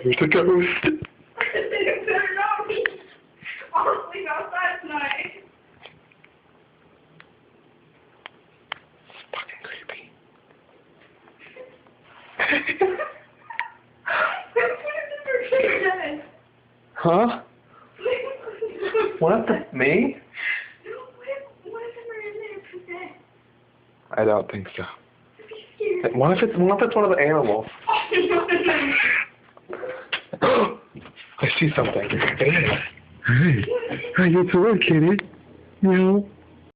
There's a ghost. You better not be. I'll sleep outside tonight. Fucking creepy. Huh? What the me? I don't think so. What if it's one of the animals? I see something. Hey, hey, it's a kitty. You know.